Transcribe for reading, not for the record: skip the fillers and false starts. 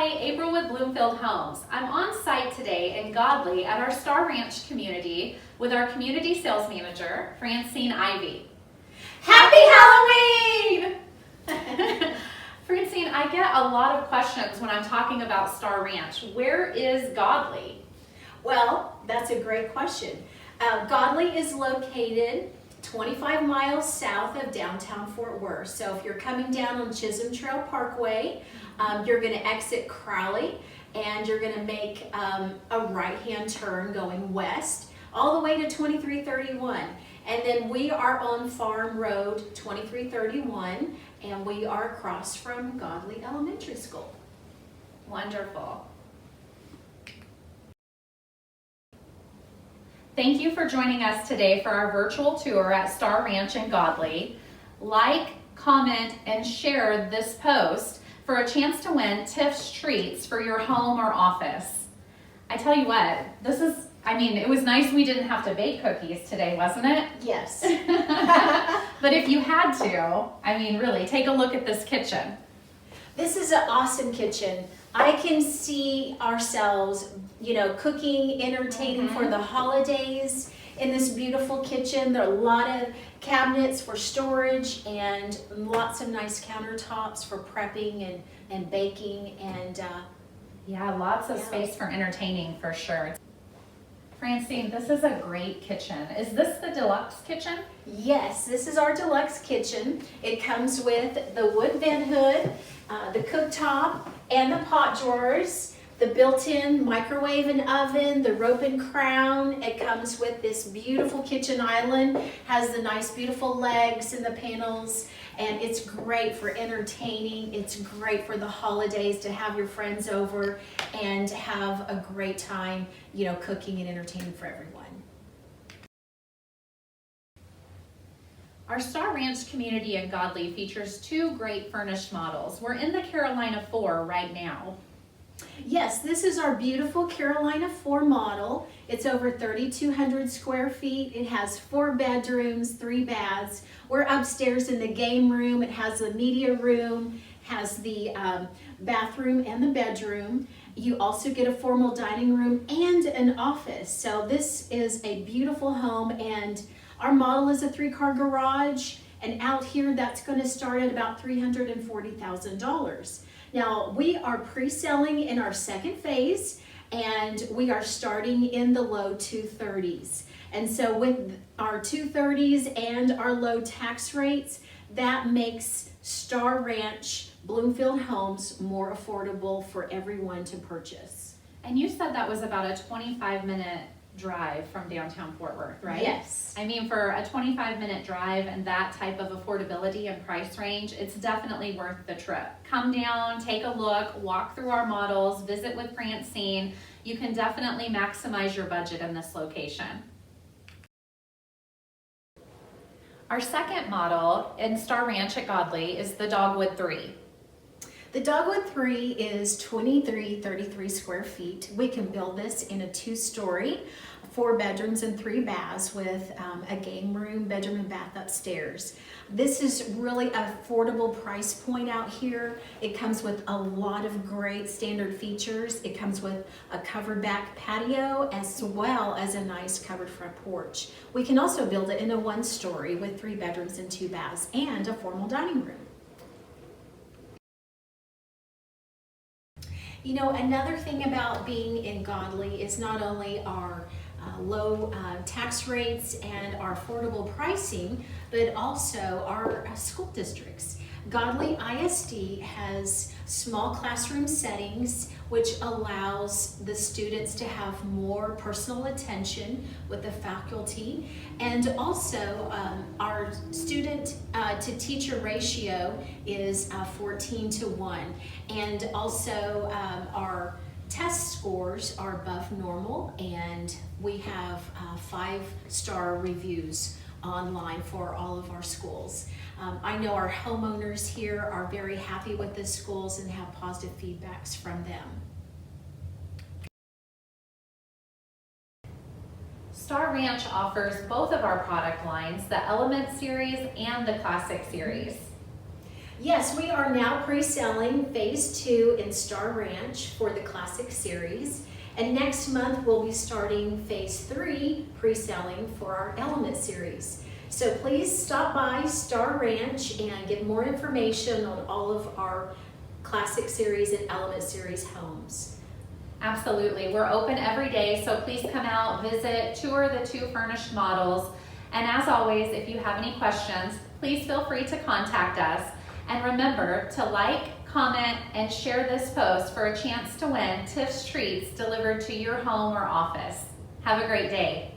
Hi, April with Bloomfield Homes. I'm on site today in Godley at our Star Ranch community with our community sales manager, Francine Ivy. Happy Halloween! Francine, I get a lot of questions when I'm talking about Star Ranch. Where is Godley? Well, that's a great question. Godley is located 25 miles south of downtown Fort Worth. So if you're coming down on Chisholm Trail Parkway, you're going to exit Crowley and you're going to make a right-hand turn going west all the way to 2331. And then we are on Farm Road 2331 and we are across from Godley Elementary School. Wonderful. Thank you for joining us today for our virtual tour at Star Ranch in Godley. Like, comment, and share this post for a chance to win Tiff's treats for your home or office. I tell you what, it was nice we didn't have to bake cookies today, wasn't it? Yes. But if you had to, really, take a look at this kitchen. This is an awesome kitchen. I can see ourselves, cooking, entertaining for the holidays in this beautiful kitchen. There are a lot of cabinets for storage and lots of nice countertops for prepping and baking and lots of space for entertaining for sure. Francine, this is a great kitchen. Is this the deluxe kitchen? Yes, this is our deluxe kitchen. It comes with the wood vent hood, the cooktop, and the pot drawers, the built-in microwave and oven, the rope and crown. It comes with this beautiful kitchen island, has the nice beautiful legs and the panels, and it's great for entertaining. It's great for the holidays to have your friends over and have a great time, cooking and entertaining for everyone. Our Star Ranch community in Godley features two great furnished models. We're in the Carolina 4 right now. Yes, this is our beautiful Carolina 4 model. It's over 3,200 square feet. It has 4 bedrooms, 3 baths. We're upstairs in the game room. It has the media room, has the bathroom and the bedroom. You also get a formal dining room and an office. So this is a beautiful home, and our model is a 3-car garage, and out here that's going to start at about $340,000. Now we are pre-selling in our second phase, and we are starting in the low 230s. And so with our 230s and our low tax rates, that makes Star Ranch Bloomfield Homes more affordable for everyone to purchase. And you said that was about a 25-minute drive from downtown Fort Worth, right? Yes. For a 25-minute drive and that type of affordability and price range, it's definitely worth the trip. Come down, take a look, walk through our models, visit with Francine. You can definitely maximize your budget in this location. Our second model in Star Ranch at Godley is the Dogwood III. The Dogwood III is 2333 square feet. We can build this in a 2-story, 4 bedrooms and 3 baths with a game room, bedroom and bath upstairs. This is really an affordable price point out here. It comes with a lot of great standard features. It comes with a covered back patio as well as a nice covered front porch. We can also build it in a 1-story with 3 bedrooms and 2 baths and a formal dining room. Another thing about being in Godley is not only our low tax rates and our affordable pricing, but also our school districts. Godley ISD has small classroom settings, which allows the students to have more personal attention with the faculty. And also our student to teacher ratio is 14:1. And also our test scores are above normal, and we have 5-star reviews online for all of our schools. I know our homeowners here are very happy with the schools and have positive feedbacks from them. Star Ranch offers both of our product lines, the Element Series and the Classic Series. Yes, we are now pre-selling Phase 2 in Star Ranch for the Classic Series. And next month we'll be starting Phase 3 pre-selling for our Element Series. So please stop by Star Ranch and get more information on all of our Classic Series and Element Series homes. Absolutely. We're open every day, so please come out, visit, tour the 2 furnished models. And as always, if you have any questions, please feel free to contact us. And remember to like, comment, and share this post for a chance to win Tiff's Treats delivered to your home or office. Have a great day.